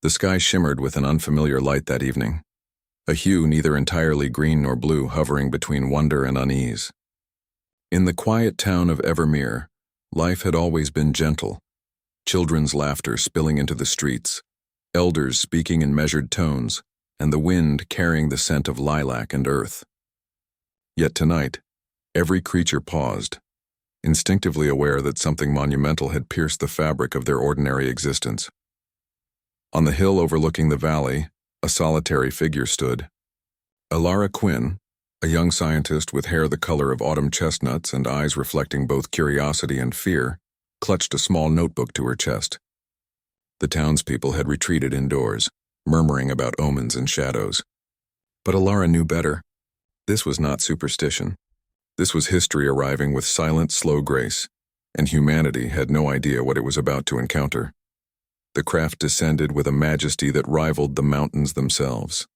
The sky shimmered with an unfamiliar light that evening, a hue neither entirely green nor blue hovering between wonder and unease. In the quiet town of Evermere, life had always been gentle, children's laughter spilling into the streets, elders speaking in measured tones, and the wind carrying the scent of lilac and earth. Yet tonight, every creature paused, instinctively aware that something monumental had pierced the fabric of their ordinary existence. On the hill overlooking the valley, a solitary figure stood. Alara Quinn, a young scientist with hair the color of autumn chestnuts and eyes reflecting both curiosity and fear, clutched a small notebook to her chest. The townspeople had retreated indoors, murmuring about omens and shadows. But Alara knew better. This was not superstition. This was history arriving with silent, slow grace, and humanity had no idea what it was about to encounter. The craft descended with a majesty that rivaled the mountains themselves.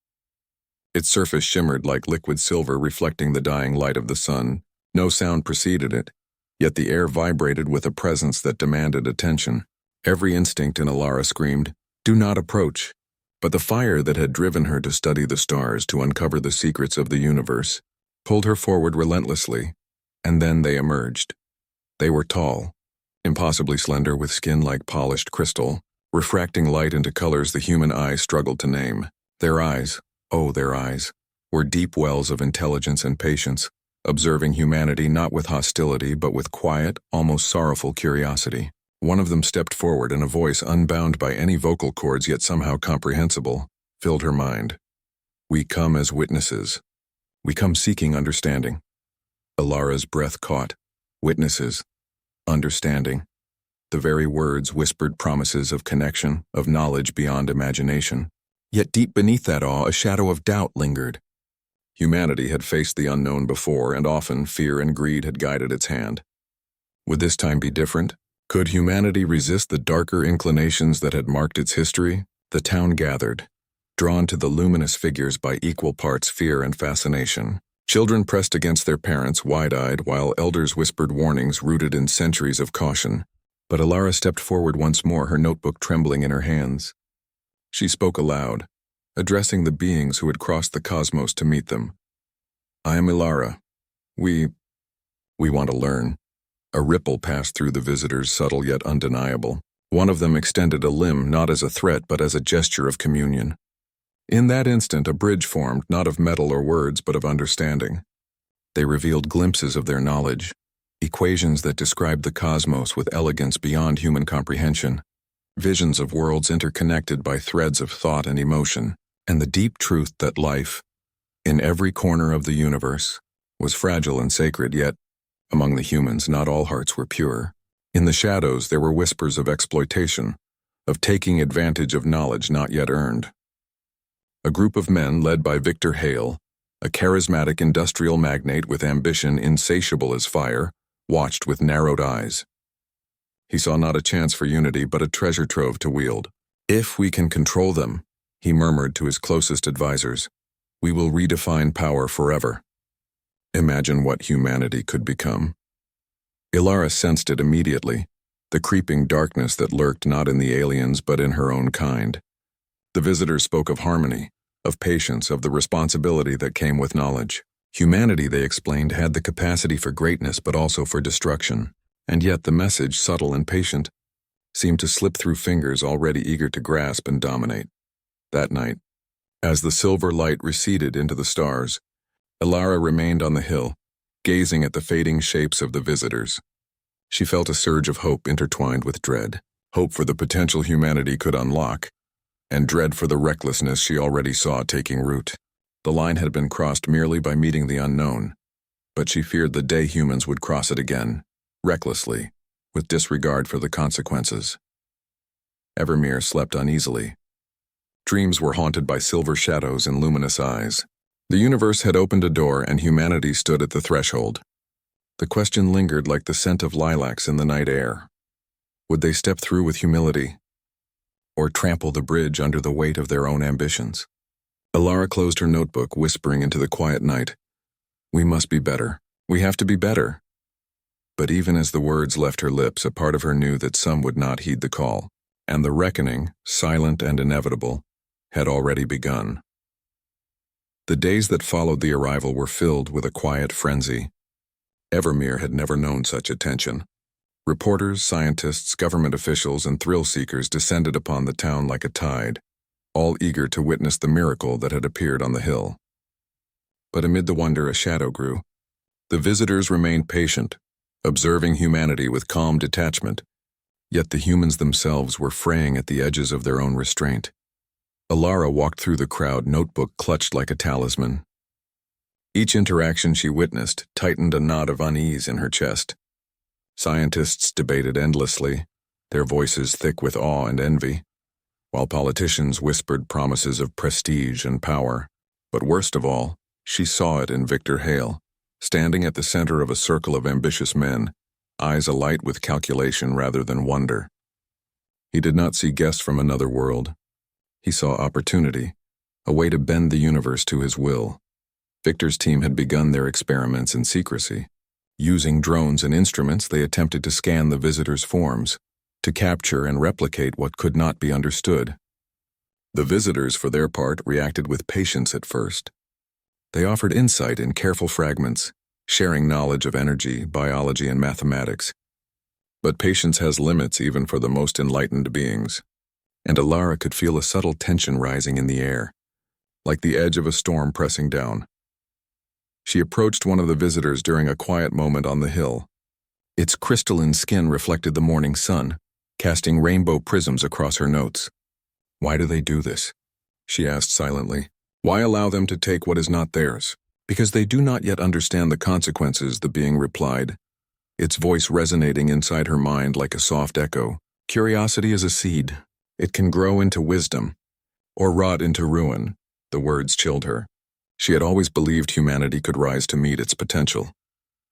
Its surface shimmered like liquid silver reflecting the dying light of the sun. No sound preceded it, yet the air vibrated with a presence that demanded attention. Every instinct in Alara screamed, "Do not approach." But the fire that had driven her to study the stars, to uncover the secrets of the universe, pulled her forward relentlessly, and then they emerged. They were tall, impossibly slender with skin like polished crystal, refracting light into colors the human eye struggled to name. Their eyes, oh their eyes, were deep wells of intelligence and patience, observing humanity not with hostility but with quiet, almost sorrowful curiosity. One of them stepped forward and a voice unbound by any vocal cords yet somehow comprehensible, filled her mind. "We come as witnesses. We come seeking understanding." Alara's breath caught. Witnesses. Understanding. The very words whispered promises of connection, of knowledge beyond imagination. Yet deep beneath that awe, a shadow of doubt lingered. Humanity had faced the unknown before, and often fear and greed had guided its hand. Would this time be different? Could humanity resist the darker inclinations that had marked its history? The town gathered, drawn to the luminous figures by equal parts fear and fascination. Children pressed against their parents, wide-eyed, while elders whispered warnings rooted in centuries of caution. But Alara stepped forward once more, her notebook trembling in her hands. She spoke aloud, addressing the beings who had crossed the cosmos to meet them. "I am Alara. We want to learn." A ripple passed through the visitors, subtle yet undeniable. One of them extended a limb, not as a threat but as a gesture of communion. In that instant, a bridge formed, not of metal or words, but of understanding. They revealed glimpses of their knowledge, equations that described the cosmos with elegance beyond human comprehension, visions of worlds interconnected by threads of thought and emotion, and the deep truth that life, in every corner of the universe, was fragile and sacred, yet, among the humans, not all hearts were pure. In the shadows, there were whispers of exploitation, of taking advantage of knowledge not yet earned. A group of men led by Victor Hale, a charismatic industrial magnate with ambition insatiable as fire, watched with narrowed eyes. He saw not a chance for unity but a treasure trove to wield. "If we can control them," he murmured to his closest advisors, "we will redefine power forever." Imagine what humanity could become. Alara sensed it immediately, the creeping darkness that lurked not in the aliens but in her own kind. The visitors spoke of harmony, of patience, of the responsibility that came with knowledge. Humanity, they explained, had the capacity for greatness but also for destruction. And yet the message, subtle and patient, seemed to slip through fingers already eager to grasp and dominate. That night, as the silver light receded into the stars, Alara remained on the hill, gazing at the fading shapes of the visitors. She felt a surge of hope intertwined with dread, hope for the potential humanity could unlock, and dread for the recklessness she already saw taking root. The line had been crossed merely by meeting the unknown, but she feared the day humans would cross it again, recklessly, with disregard for the consequences. Evermere slept uneasily. Dreams were haunted by silver shadows and luminous eyes. The universe had opened a door and humanity stood at the threshold. The question lingered like the scent of lilacs in the night air. Would they step through with humility, or trample the bridge under the weight of their own ambitions? Alara closed her notebook, whispering into the quiet night, "We must be better. We have to be better." But even as the words left her lips, a part of her knew that some would not heed the call. and the reckoning, silent and inevitable, had already begun. The days that followed the arrival were filled with a quiet frenzy. Evermere had never known such attention. Reporters, scientists, government officials, and thrill-seekers descended upon the town like a tide, all eager to witness the miracle that had appeared on the hill. But amid the wonder, a shadow grew. The visitors remained patient, observing humanity with calm detachment, yet the humans themselves were fraying at the edges of their own restraint. Alara walked through the crowd, notebook clutched like a talisman. Each interaction she witnessed tightened a knot of unease in her chest. Scientists debated endlessly, their voices thick with awe and envy, while politicians whispered promises of prestige and power. But worst of all, she saw it in Victor Hale, standing at the center of a circle of ambitious men, eyes alight with calculation rather than wonder. He did not see guests from another world. He saw opportunity, a way to bend the universe to his will. Victor's team had begun their experiments in secrecy. Using drones and instruments, they attempted to scan the visitors' forms, to capture and replicate what could not be understood. The visitors, for their part, reacted with patience at first. They offered insight in careful fragments, sharing knowledge of energy, biology, and mathematics. But patience has limits even for the most enlightened beings, and Alara could feel a subtle tension rising in the air, like the edge of a storm pressing down. She approached one of the visitors during a quiet moment on the hill. Its crystalline skin reflected the morning sun, casting rainbow prisms across her notes. "Why do they do this?" she asked silently. "Why allow them to take what is not theirs?" "Because they do not yet understand the consequences," the being replied, its voice resonating inside her mind like a soft echo. "Curiosity is a seed. It can grow into wisdom, or rot into ruin." The words chilled her. She had always believed humanity could rise to meet its potential,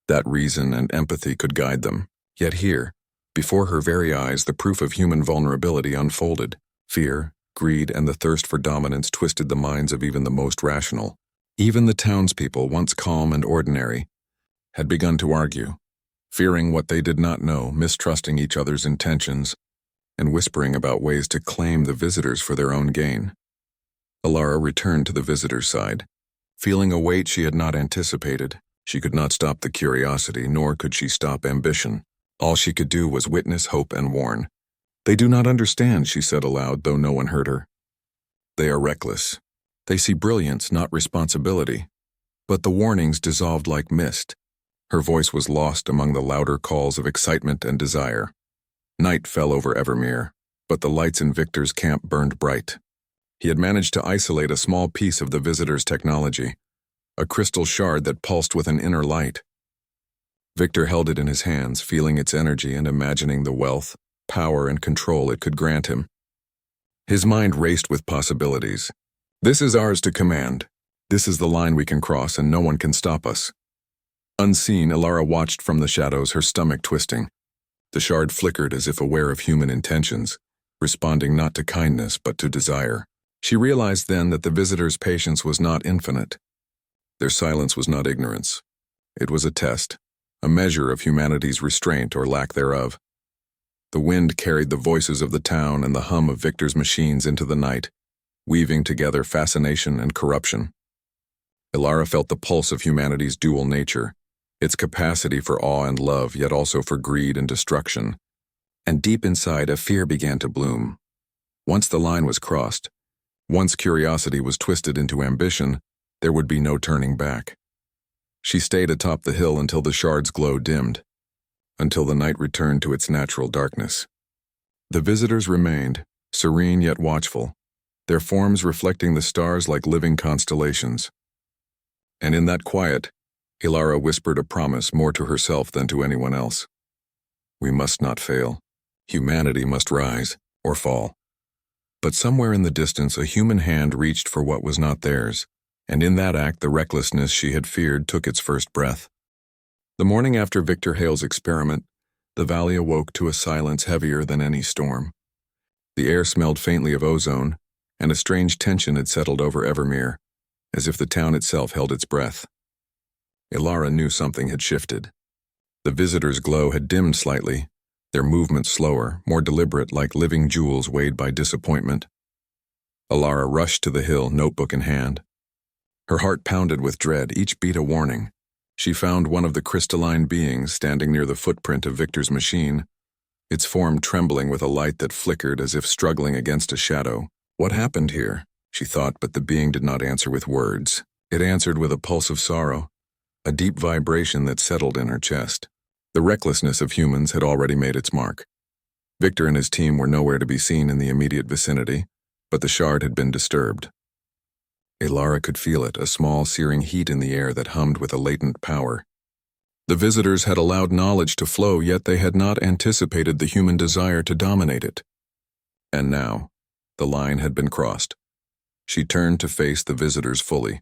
that reason and empathy could guide them. Yet here, before her very eyes, the proof of human vulnerability unfolded. Fear, greed, and the thirst for dominance twisted the minds of even the most rational. Even the townspeople, once calm and ordinary, had begun to argue, fearing what they did not know, mistrusting each other's intentions, and whispering about ways to claim the visitors for their own gain. Alara returned to the visitor's side. Feeling a weight she had not anticipated, she could not stop the curiosity, nor could she stop ambition. All she could do was witness, hope, and warn. "They do not understand," she said aloud, though no one heard her. "They are reckless. They see brilliance, not responsibility." But the warnings dissolved like mist. Her voice was lost among the louder calls of excitement and desire. Night fell over Evermere, but the lights in Victor's camp burned bright. He had managed to isolate a small piece of the visitor's technology, a crystal shard that pulsed with an inner light. Victor held it in his hands, feeling its energy and imagining the wealth, power, and control it could grant him. His mind raced with possibilities. "This is ours to command. This is the line we can cross, and no one can stop us." Unseen, Alara watched from the shadows, her stomach twisting. The shard flickered as if aware of human intentions, responding not to kindness but to desire. She realized then that the visitor's patience was not infinite. Their silence was not ignorance. It was a test, a measure of humanity's restraint or lack thereof. The wind carried the voices of the town and the hum of Victor's machines into the night, weaving together fascination and corruption. Alara felt the pulse of humanity's dual nature, its capacity for awe and love, yet also for greed and destruction. And deep inside, a fear began to bloom. Once the line was crossed, once curiosity was twisted into ambition, there would be no turning back. She stayed atop the hill until the shard's glow dimmed, until the night returned to its natural darkness. The visitors remained, serene yet watchful, their forms reflecting the stars like living constellations. And in that quiet, Alara whispered a promise more to herself than to anyone else. "We must not fail. Humanity must rise, or fall." But somewhere in the distance, a human hand reached for what was not theirs, and in that act the recklessness she had feared took its first breath. The morning after Victor Hale's experiment, the valley awoke to a silence heavier than any storm. The air smelled faintly of ozone, and a strange tension had settled over Evermere, as if the town itself held its breath. Alara knew something had shifted. The visitor's glow had dimmed slightly, their movements slower, more deliberate, like living jewels weighed by disappointment. Alara rushed to the hill, notebook in hand. Her heart pounded with dread, each beat a warning. She found one of the crystalline beings standing near the footprint of Victor's machine, its form trembling with a light that flickered as if struggling against a shadow. What happened here? She thought, but the being did not answer with words. It answered with a pulse of sorrow, a deep vibration that settled in her chest. The recklessness of humans had already made its mark. Victor and his team were nowhere to be seen in the immediate vicinity, but the shard had been disturbed. Alara could feel it, a small, searing heat in the air that hummed with a latent power. The visitors had allowed knowledge to flow, yet they had not anticipated the human desire to dominate it. And now, the line had been crossed. She turned to face the visitors fully,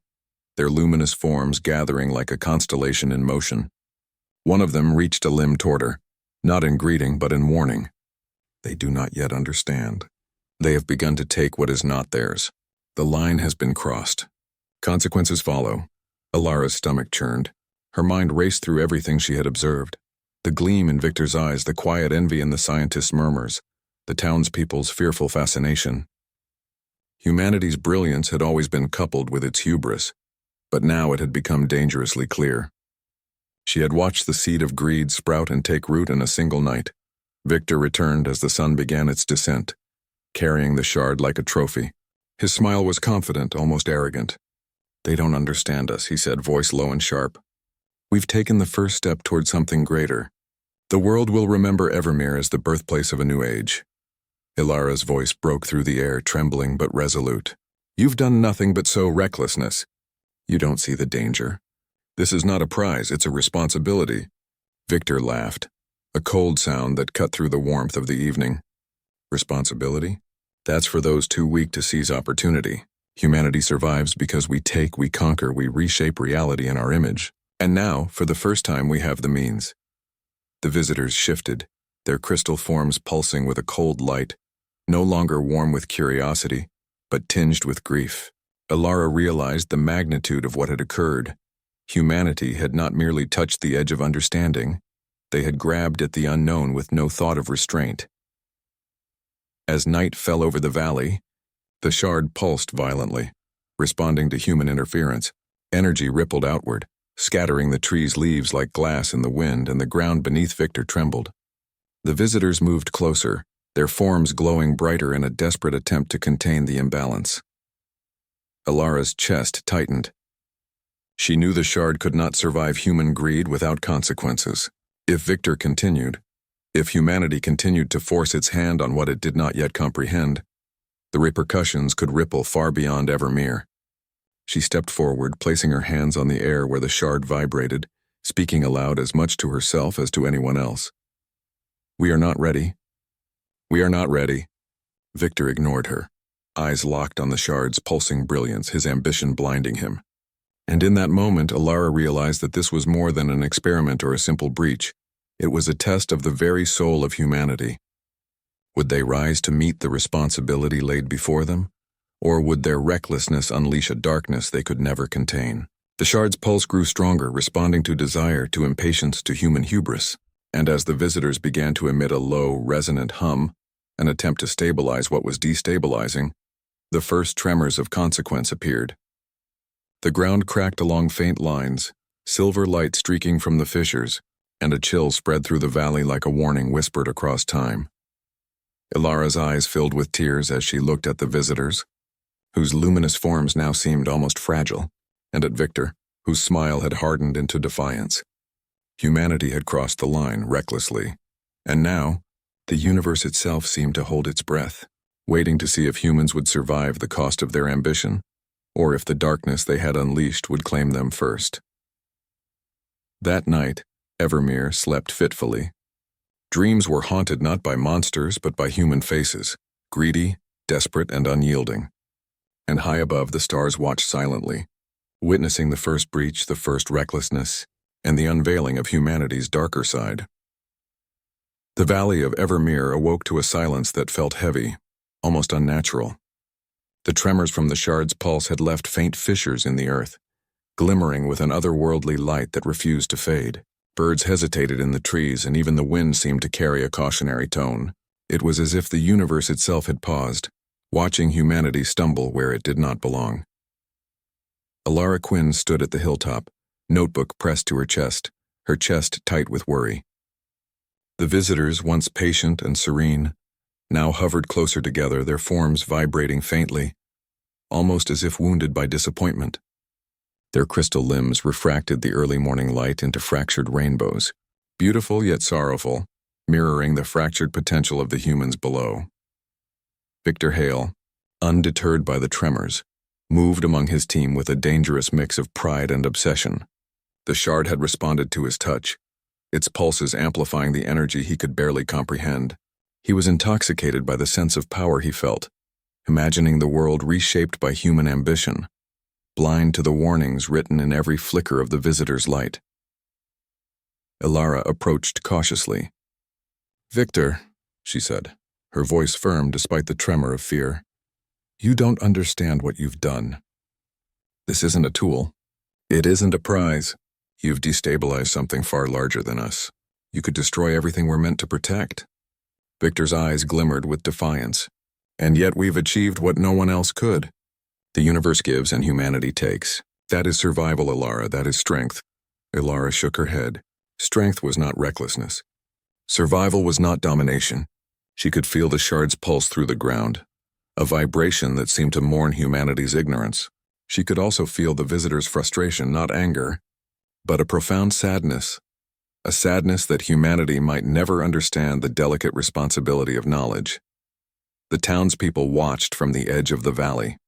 their luminous forms gathering like a constellation in motion. One of them reached a limb toward her, not in greeting but in warning. They do not yet understand. They have begun to take what is not theirs. The line has been crossed. Consequences follow. Alara's stomach churned. Her mind raced through everything she had observed. The gleam in Victor's eyes, the quiet envy in the scientist's murmurs, the townspeople's fearful fascination. Humanity's brilliance had always been coupled with its hubris, but now it had become dangerously clear. She had watched the seed of greed sprout and take root in a single night. Victor returned as the sun began its descent, carrying the shard like a trophy. His smile was confident, almost arrogant. "They don't understand us," he said, voice low and sharp. "We've taken the first step toward something greater. The world will remember Evermere as the birthplace of a new age." Ilara's voice broke through the air, trembling but resolute. "You've done nothing but sow recklessness. You don't see the danger. This is not a prize, it's a responsibility." Victor laughed, a cold sound that cut through the warmth of the evening. Responsibility? That's for those too weak to seize opportunity. Humanity survives because we take, we conquer, we reshape reality in our image. And now, for the first time, we have the means. The visitors shifted, their crystal forms pulsing with a cold light, no longer warm with curiosity, but tinged with grief. Alara realized the magnitude of what had occurred. Humanity had not merely touched the edge of understanding, they had grabbed at the unknown with no thought of restraint. As night fell over the valley, the shard pulsed violently, responding to human interference. Energy rippled outward, scattering the tree's leaves like glass in the wind, and the ground beneath Victor trembled. The visitors moved closer, their forms glowing brighter in a desperate attempt to contain the imbalance. Alara's chest tightened. She knew the shard could not survive human greed without consequences. If Victor continued, if humanity continued to force its hand on what it did not yet comprehend, the repercussions could ripple far beyond Evermere. She stepped forward, placing her hands on the air where the shard vibrated, speaking aloud as much to herself as to anyone else. "We are not ready. We are not ready." Victor ignored her, eyes locked on the shard's pulsing brilliance, his ambition blinding him. And in that moment, Alara realized that this was more than an experiment or a simple breach. It was a test of the very soul of humanity. Would they rise to meet the responsibility laid before them? Or would their recklessness unleash a darkness they could never contain? The shard's pulse grew stronger, responding to desire, to impatience, to human hubris. And as the visitors began to emit a low, resonant hum, an attempt to stabilize what was destabilizing, the first tremors of consequence appeared. The ground cracked along faint lines, silver light streaking from the fissures, and a chill spread through the valley like a warning whispered across time. Ilara's eyes filled with tears as she looked at the visitors, whose luminous forms now seemed almost fragile, and at Victor, whose smile had hardened into defiance. Humanity had crossed the line recklessly, and now, the universe itself seemed to hold its breath, waiting to see if humans would survive the cost of their ambition, or if the darkness they had unleashed would claim them first. That night, Evermere slept fitfully. Dreams were haunted not by monsters but by human faces, greedy, desperate, and unyielding. And high above, the stars watched silently, witnessing the first breach, the first recklessness, and the unveiling of humanity's darker side. The valley of Evermere awoke to a silence that felt heavy, almost unnatural. The tremors from the shard's pulse had left faint fissures in the earth, glimmering with an otherworldly light that refused to fade. Birds hesitated in the trees, and even the wind seemed to carry a cautionary tone. It was as if the universe itself had paused, watching humanity stumble where it did not belong. Alara Quinn stood at the hilltop, notebook pressed to her chest tight with worry. The visitors, once patient and serene, now hovered closer together, their forms vibrating faintly, almost as if wounded by disappointment. Their crystal limbs refracted the early morning light into fractured rainbows, beautiful yet sorrowful, mirroring the fractured potential of the humans below. Victor Hale, undeterred by the tremors, moved among his team with a dangerous mix of pride and obsession. The shard had responded to his touch, its pulses amplifying the energy he could barely comprehend. He was intoxicated by the sense of power he felt, imagining the world reshaped by human ambition, blind to the warnings written in every flicker of the visitor's light. Alara approached cautiously. "Victor," she said, her voice firm despite the tremor of fear, "you don't understand what you've done. This isn't a tool. It isn't a prize. You've destabilized something far larger than us. You could destroy everything we're meant to protect." Victor's eyes glimmered with defiance. "And yet we've achieved what no one else could. The universe gives and humanity takes. That is survival, Alara, that is strength." Alara shook her head. Strength was not recklessness. Survival was not domination. She could feel the shard's pulse through the ground, a vibration that seemed to mourn humanity's ignorance. She could also feel the visitor's frustration, not anger, but a profound sadness, a sadness that humanity might never understand the delicate responsibility of knowledge. The townspeople watched from the edge of the valley.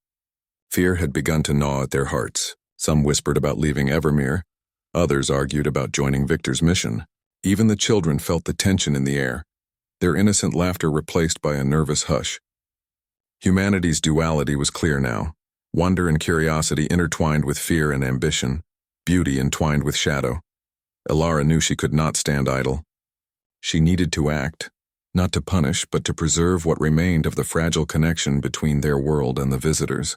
Fear had begun to gnaw at their hearts. Some whispered about leaving Evermere, others argued about joining Victor's mission. Even the children felt the tension in the air, their innocent laughter replaced by a nervous hush. Humanity's duality was clear now, wonder and curiosity intertwined with fear and ambition, beauty entwined with shadow. Alara knew she could not stand idle. She needed to act, not to punish, but to preserve what remained of the fragile connection between their world and the visitors.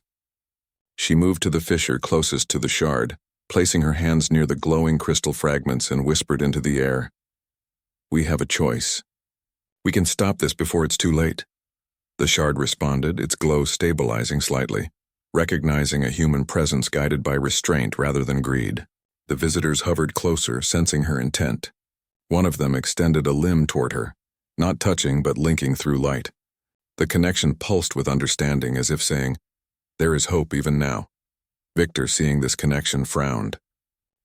She moved to the fissure closest to the shard, placing her hands near the glowing crystal fragments, and whispered into the air, "We have a choice. We can stop this before it's too late." The shard responded, its glow stabilizing slightly, recognizing a human presence guided by restraint rather than greed. The visitors hovered closer, sensing her intent. One of them extended a limb toward her, not touching but linking through light. The connection pulsed with understanding, as if saying, "There is hope even now." Victor, seeing this connection, frowned.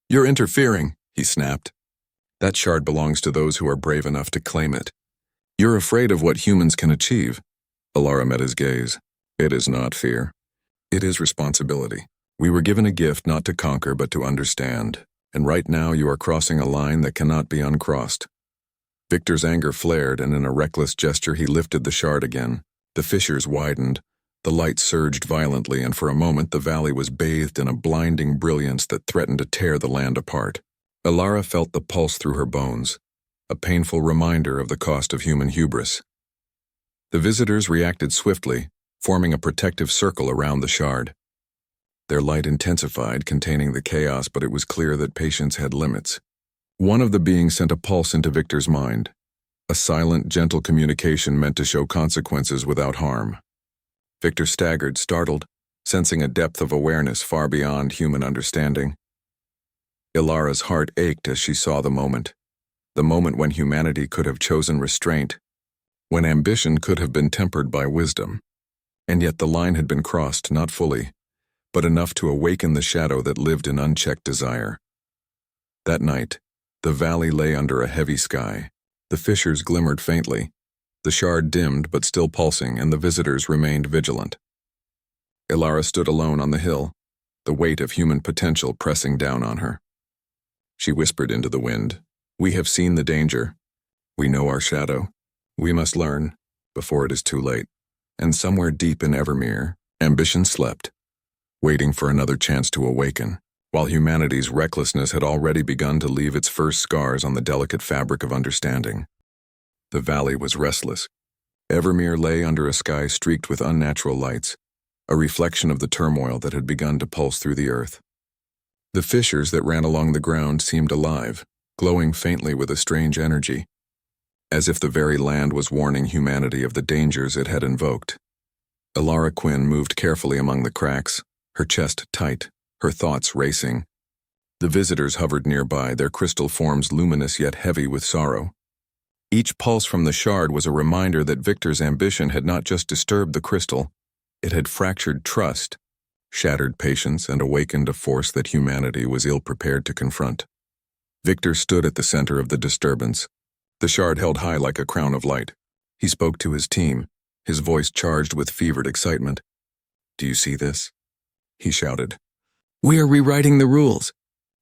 "You're interfering," he snapped. "That shard belongs to those who are brave enough to claim it. You're afraid of what humans can achieve." Alara met his gaze. "It is not fear. It is responsibility. We were given a gift not to conquer but to understand, and right now you are crossing a line that cannot be uncrossed." Victor's anger flared, and in a reckless gesture he lifted the shard again. The fissures widened, the light surged violently, and for a moment the valley was bathed in a blinding brilliance that threatened to tear the land apart. Alara felt the pulse through her bones, a painful reminder of the cost of human hubris. The visitors reacted swiftly, forming a protective circle around the shard. Their light intensified, containing the chaos, but it was clear that patience had limits. One of the beings sent a pulse into Victor's mind, a silent, gentle communication meant to show consequences without harm. Victor staggered, startled, sensing a depth of awareness far beyond human understanding. Ilara's heart ached as she saw the moment when humanity could have chosen restraint, when ambition could have been tempered by wisdom. And yet the line had been crossed, not fully, but enough to awaken the shadow that lived in unchecked desire. That night, the valley lay under a heavy sky. The fissures glimmered faintly, the shard dimmed but still pulsing, and the visitors remained vigilant. Alara stood alone on the hill, the weight of human potential pressing down on her. She whispered into the wind, "We have seen the danger. We know our shadow. We must learn, before it is too late." And somewhere deep in Evermere, ambition slept, waiting for another chance to awaken, while humanity's recklessness had already begun to leave its first scars on the delicate fabric of understanding. The valley was restless. Evermere lay under a sky streaked with unnatural lights, a reflection of the turmoil that had begun to pulse through the earth. The fissures that ran along the ground seemed alive, glowing faintly with a strange energy, as if the very land was warning humanity of the dangers it had invoked. Alara Quinn moved carefully among the cracks, her chest tight, her thoughts racing. The visitors hovered nearby, their crystal forms luminous yet heavy with sorrow. Each pulse from the shard was a reminder that Victor's ambition had not just disturbed the crystal, it had fractured trust, shattered patience, and awakened a force that humanity was ill-prepared to confront. Victor stood at the center of the disturbance, the shard held high like a crown of light. He spoke to his team, his voice charged with fevered excitement. "Do you see this?" he shouted. "We are rewriting the rules.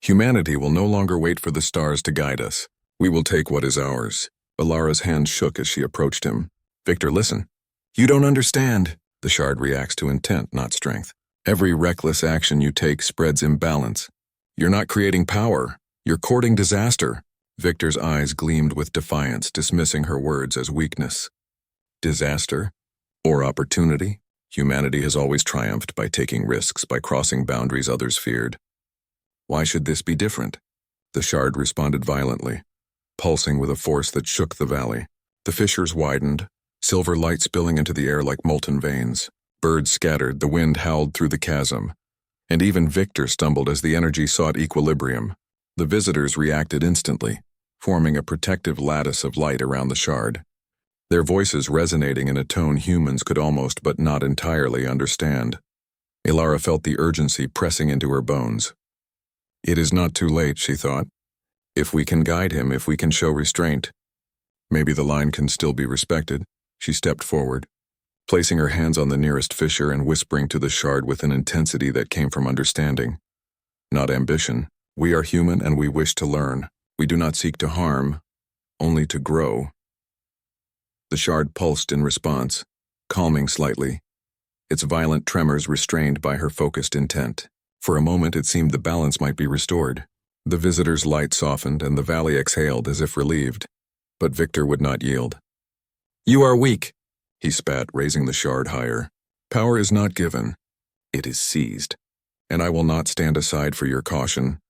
Humanity will no longer wait for the stars to guide us. We will take what is ours." Alara's hand shook as she approached him. "Victor, listen. You don't understand." The shard reacts to intent, not strength. Every reckless action you take spreads imbalance. You're not creating power. You're courting disaster. Victor's eyes gleamed with defiance, dismissing her words as weakness. Disaster? Or opportunity? Humanity has always triumphed by taking risks, by crossing boundaries others feared. Why should this be different? The shard responded violently, pulsing with a force that shook the valley. The fissures widened, silver light spilling into the air like molten veins. Birds scattered, the wind howled through the chasm. And even Victor stumbled as the energy sought equilibrium. The visitors reacted instantly, forming a protective lattice of light around the shard, their voices resonating in a tone humans could almost but not entirely understand. Alara felt the urgency pressing into her bones. It is not too late, she thought. If we can guide him, if we can show restraint, maybe the line can still be respected. She stepped forward, placing her hands on the nearest fissure and whispering to the shard with an intensity that came from understanding, not ambition. We are human and we wish to learn. We do not seek to harm, only to grow. The shard pulsed in response, calming slightly, its violent tremors restrained by her focused intent. For a moment it seemed the balance might be restored. The visitor's light softened and the valley exhaled as if relieved, but Victor would not yield. "You are weak," he spat, raising the shard higher. "Power is not given, it is seized, and I will not stand aside for your caution."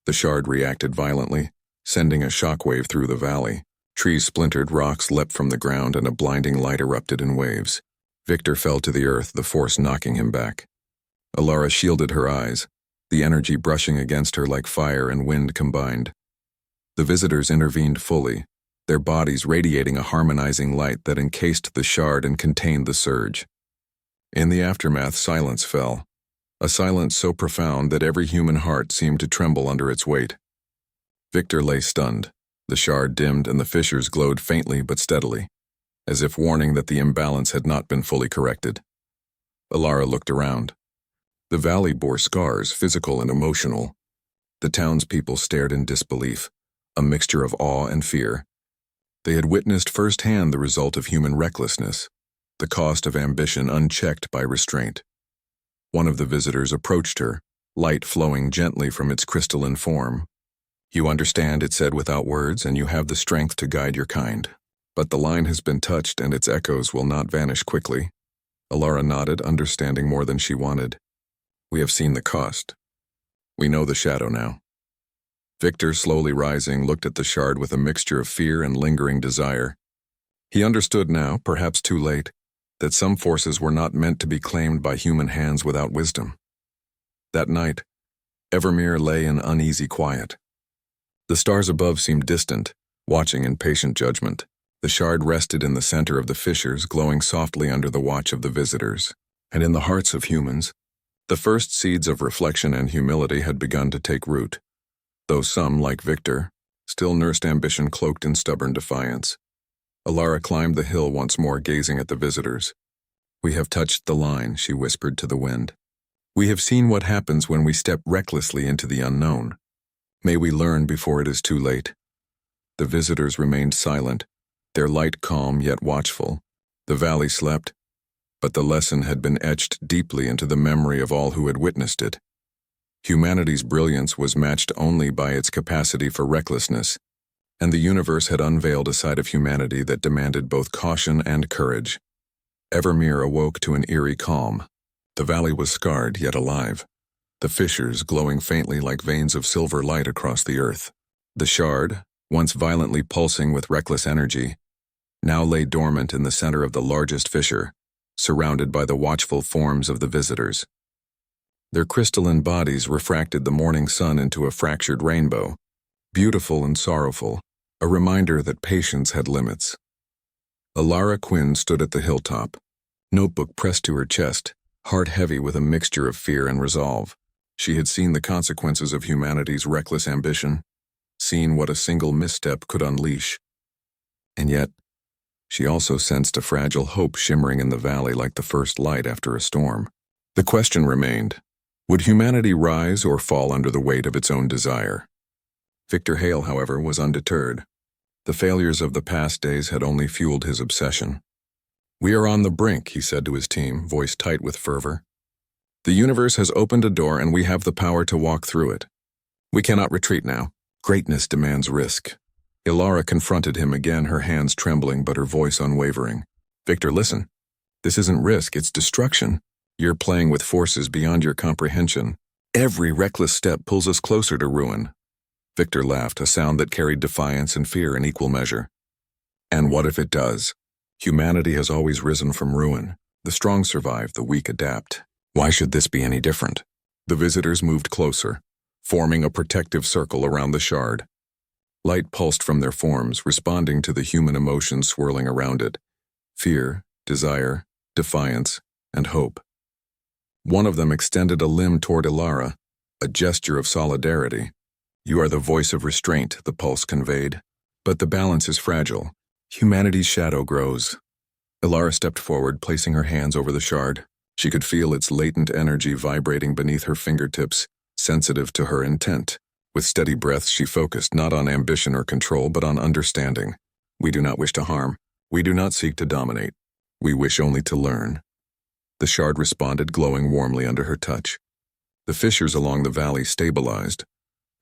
The shard reacted violently, sending a shockwave through the valley. Trees splintered, rocks leapt from the ground, and a blinding light erupted in waves. Victor fell to the earth, the force knocking him back. Alara shielded her eyes, the energy brushing against her like fire and wind combined. The visitors intervened fully, their bodies radiating a harmonizing light that encased the shard and contained the surge. In the aftermath, silence fell, a silence so profound that every human heart seemed to tremble under its weight. Victor lay stunned. The shard dimmed and the fissures glowed faintly but steadily, as if warning that the imbalance had not been fully corrected. Alara looked around. The valley bore scars, physical and emotional. The townspeople stared in disbelief, a mixture of awe and fear. They had witnessed firsthand the result of human recklessness, the cost of ambition unchecked by restraint. One of the visitors approached her, light flowing gently from its crystalline form. "You understand," it said without words, "and you have the strength to guide your kind. But the line has been touched and its echoes will not vanish quickly." Alara nodded, understanding more than she wanted. "We have seen the cost. We know the shadow now." Victor, slowly rising, looked at the shard with a mixture of fear and lingering desire. He understood now, perhaps too late, that some forces were not meant to be claimed by human hands without wisdom. That night, Evermere lay in uneasy quiet. The stars above seemed distant, watching in patient judgment. The shard rested in the center of the fissures, glowing softly under the watch of the visitors. And in the hearts of humans, the first seeds of reflection and humility had begun to take root, though some, like Victor, still nursed ambition cloaked in stubborn defiance. Alara climbed the hill once more, gazing at the visitors. "We have touched the line," she whispered to the wind. "We have seen what happens when we step recklessly into the unknown. May we learn before it is too late." The visitors remained silent, their light calm yet watchful. The valley slept, but the lesson had been etched deeply into the memory of all who had witnessed it. Humanity's brilliance was matched only by its capacity for recklessness, and the universe had unveiled a side of humanity that demanded both caution and courage. Evermere awoke to an eerie calm. The valley was scarred yet alive, the fissures glowing faintly like veins of silver light across the earth. The shard, once violently pulsing with reckless energy, now lay dormant in the center of the largest fissure, surrounded by the watchful forms of the visitors. Their crystalline bodies refracted the morning sun into a fractured rainbow, beautiful and sorrowful, a reminder that patience had limits. Alara Quinn stood at the hilltop, notebook pressed to her chest, heart heavy with a mixture of fear and resolve. She had seen the consequences of humanity's reckless ambition, seen what a single misstep could unleash. And yet, she also sensed a fragile hope shimmering in the valley like the first light after a storm. The question remained, would humanity rise or fall under the weight of its own desire? Victor Hale, however, was undeterred. The failures of the past days had only fueled his obsession. "We are on the brink," he said to his team, voice tight with fervor. "The universe has opened a door and we have the power to walk through it. We cannot retreat now. Greatness demands risk." Ilara confronted him again, her hands trembling but her voice unwavering. "Victor, listen. This isn't risk, it's destruction. You're playing with forces beyond your comprehension. Every reckless step pulls us closer to ruin." Victor laughed, a sound that carried defiance and fear in equal measure. "And what if it does? Humanity has always risen from ruin. The strong survive, the weak adapt. Why should this be any different?" The visitors moved closer, forming a protective circle around the shard. Light pulsed from their forms, responding to the human emotions swirling around it: fear, desire, defiance, and hope. One of them extended a limb toward Ilara, a gesture of solidarity. "You are the voice of restraint," the pulse conveyed. "But the balance is fragile. Humanity's shadow grows." Ilara stepped forward, placing her hands over the shard. She could feel its latent energy vibrating beneath her fingertips, sensitive to her intent. With steady breaths, she focused not on ambition or control, but on understanding. "We do not wish to harm. We do not seek to dominate. We wish only to learn." The shard responded, glowing warmly under her touch. The fissures along the valley stabilized,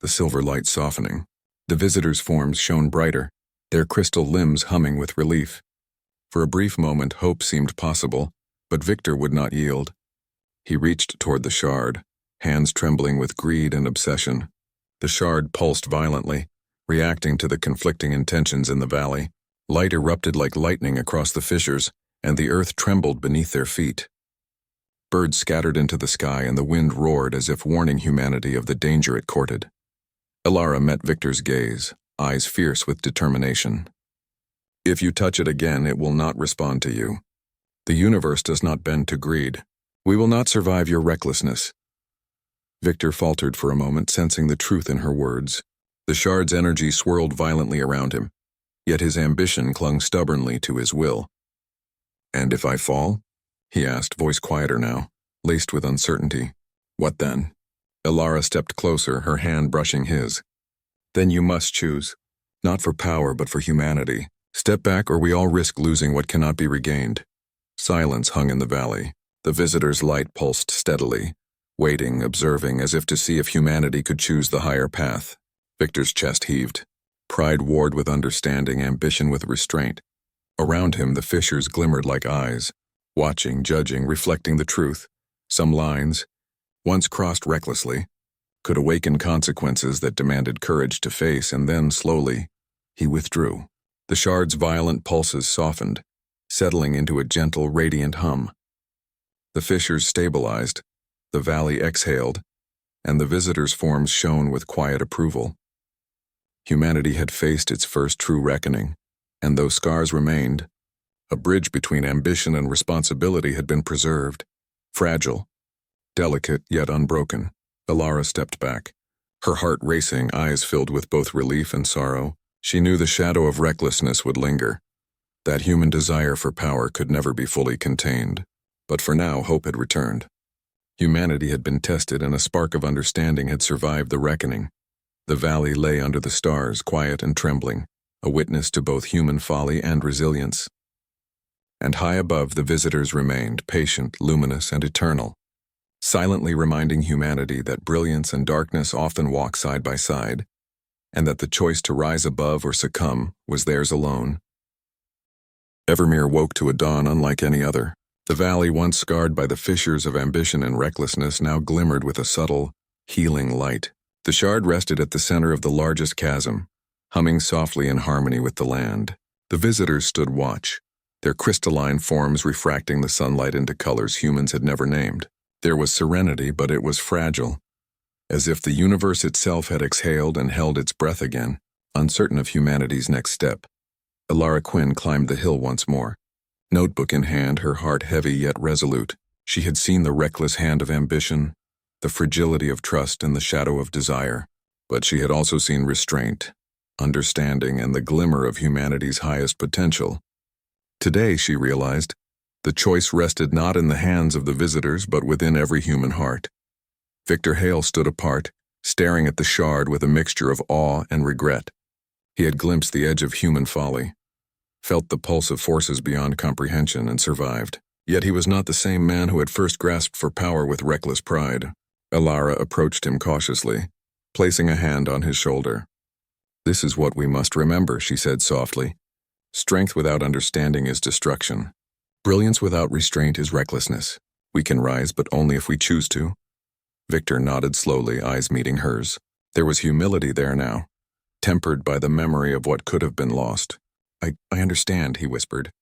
the silver light softening. The visitors' forms shone brighter, their crystal limbs humming with relief. For a brief moment, hope seemed possible, but Victor would not yield. He reached toward the shard, hands trembling with greed and obsession. The shard pulsed violently, reacting to the conflicting intentions in the valley. Light erupted like lightning across the fissures, and the earth trembled beneath their feet. Birds scattered into the sky, and the wind roared as if warning humanity of the danger it courted. Ilara met Victor's gaze, eyes fierce with determination. "If you touch it again, it will not respond to you. The universe does not bend to greed. We will not survive your recklessness." Victor faltered for a moment, sensing the truth in her words. The shard's energy swirled violently around him, yet his ambition clung stubbornly to his will. "And if I fall?" he asked, voice quieter now, laced with uncertainty. "What then?" Ilara stepped closer, her hand brushing his. "Then you must choose. Not for power, but for humanity. Step back or we all risk losing what cannot be regained." Silence hung in the valley. The visitors' light pulsed steadily, waiting, observing, as if to see if humanity could choose the higher path. Victor's chest heaved. Pride warred with understanding, ambition with restraint. Around him, the fissures glimmered like eyes, watching, judging, reflecting the truth. Some lines, once crossed recklessly, could awaken consequences that demanded courage to face, and then, slowly, he withdrew. The shard's violent pulses softened, settling into a gentle, radiant hum. The fissures stabilized, the valley exhaled, and the visitors' forms shone with quiet approval. Humanity had faced its first true reckoning, and though scars remained, a bridge between ambition and responsibility had been preserved. Fragile, delicate yet unbroken, Ilara stepped back, her heart racing, eyes filled with both relief and sorrow. She knew the shadow of recklessness would linger. That human desire for power could never be fully contained. But for now, hope had returned. Humanity had been tested, and a spark of understanding had survived the reckoning. The valley lay under the stars, quiet and trembling, a witness to both human folly and resilience. And high above, the visitors remained, patient, luminous, and eternal, silently reminding humanity that brilliance and darkness often walk side by side, and that the choice to rise above or succumb was theirs alone. Evermere woke to a dawn unlike any other. The valley, once scarred by the fissures of ambition and recklessness, now glimmered with a subtle, healing light. The shard rested at the center of the largest chasm, humming softly in harmony with the land. The visitors stood watch, their crystalline forms refracting the sunlight into colors humans had never named. There was serenity, but it was fragile, as if the universe itself had exhaled and held its breath again, uncertain of humanity's next step. Elara Quinn climbed the hill once more. Notebook in hand, her heart heavy yet resolute. She had seen the reckless hand of ambition, the fragility of trust and the shadow of desire, but she had also seen restraint, understanding, and the glimmer of humanity's highest potential. Today, she realized, the choice rested not in the hands of the visitors but within every human heart. Victor Hale stood apart, staring at the shard with a mixture of awe and regret. He had glimpsed the edge of human folly, felt the pulse of forces beyond comprehension, and survived. Yet he was not the same man who had first grasped for power with reckless pride. Elara approached him cautiously, placing a hand on his shoulder. "This is what we must remember," she said softly. "Strength without understanding is destruction. Brilliance without restraint is recklessness. We can rise, but only if we choose to." Victor nodded slowly, eyes meeting hers. There was humility there now, tempered by the memory of what could have been lost. I understand," he whispered.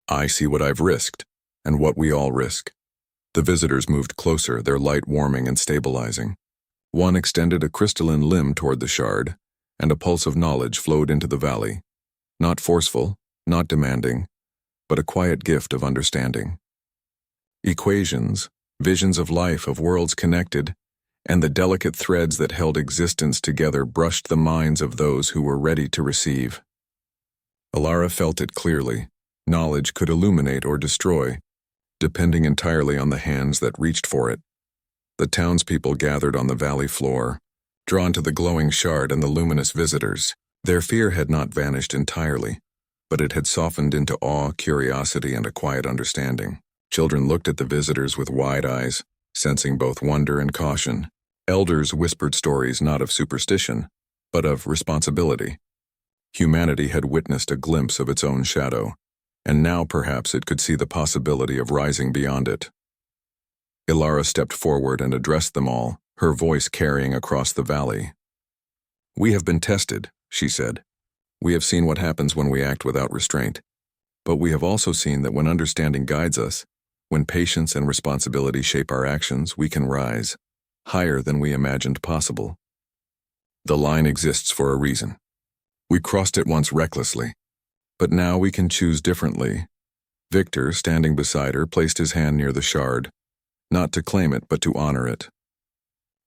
"I see what I've risked, and what we all risk." The visitors moved closer, their light warming and stabilizing. One extended a crystalline limb toward the shard, and a pulse of knowledge flowed into the valley. Not forceful, not demanding, but a quiet gift of understanding. Equations, visions of life, of worlds connected, and the delicate threads that held existence together brushed the minds of those who were ready to receive. Elara felt it clearly. Knowledge could illuminate or destroy, depending entirely on the hands that reached for it. The townspeople gathered on the valley floor, drawn to the glowing shard and the luminous visitors. Their fear had not vanished entirely, but it had softened into awe, curiosity, and a quiet understanding. Children looked at the visitors with wide eyes, sensing both wonder and caution. Elders whispered stories not of superstition, but of responsibility. Humanity had witnessed a glimpse of its own shadow, and now perhaps it could see the possibility of rising beyond it. Elara stepped forward and addressed them all, her voice carrying across the valley. "We have been tested," she said. "We have seen what happens when we act without restraint. But we have also seen that when understanding guides us, when patience and responsibility shape our actions, we can rise, higher than we imagined possible. The line exists for a reason. We crossed it once recklessly, but now we can choose differently." Victor, standing beside her, placed his hand near the shard, not to claim it, but to honor it.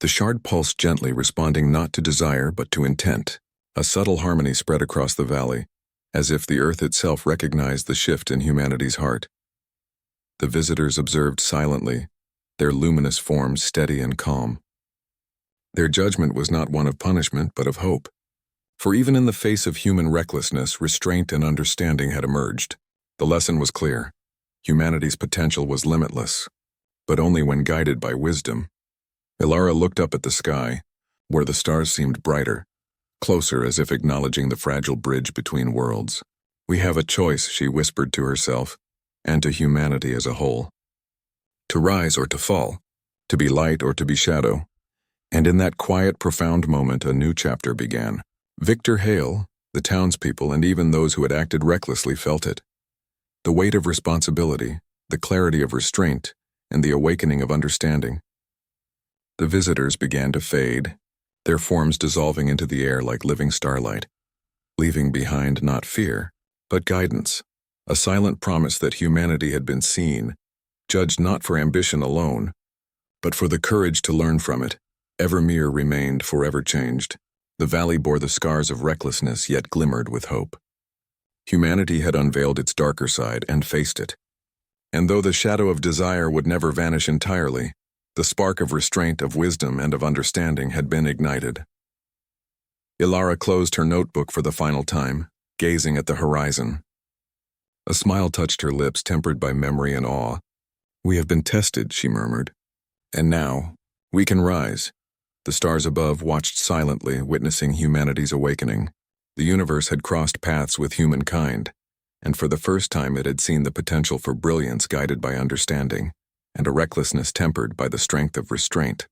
The shard pulsed gently, responding not to desire, but to intent. A subtle harmony spread across the valley, as if the earth itself recognized the shift in humanity's heart. The visitors observed silently, their luminous forms steady and calm. Their judgment was not one of punishment, but of hope. For even in the face of human recklessness, restraint and understanding had emerged. The lesson was clear. Humanity's potential was limitless, but only when guided by wisdom. Elara looked up at the sky, where the stars seemed brighter, closer, as if acknowledging the fragile bridge between worlds. "We have a choice," she whispered to herself, and to humanity as a whole. To rise or to fall, to be light or to be shadow. And in that quiet, profound moment, a new chapter began. Victor Hale, the townspeople, and even those who had acted recklessly felt it. The weight of responsibility, the clarity of restraint, and the awakening of understanding. The visitors began to fade, their forms dissolving into the air like living starlight, leaving behind not fear, but guidance, a silent promise that humanity had been seen, judged not for ambition alone, but for the courage to learn from it. Evermere remained forever changed. The valley bore the scars of recklessness, yet glimmered with hope. Humanity had unveiled its darker side and faced it. And though the shadow of desire would never vanish entirely, the spark of restraint, of wisdom, and of understanding had been ignited. Elara closed her notebook for the final time, gazing at the horizon. A smile touched her lips, tempered by memory and awe. "We have been tested," she murmured. "And now, we can rise." The stars above watched silently, witnessing humanity's awakening. The universe had crossed paths with humankind, and for the first time it had seen the potential for brilliance guided by understanding, and a recklessness tempered by the strength of restraint.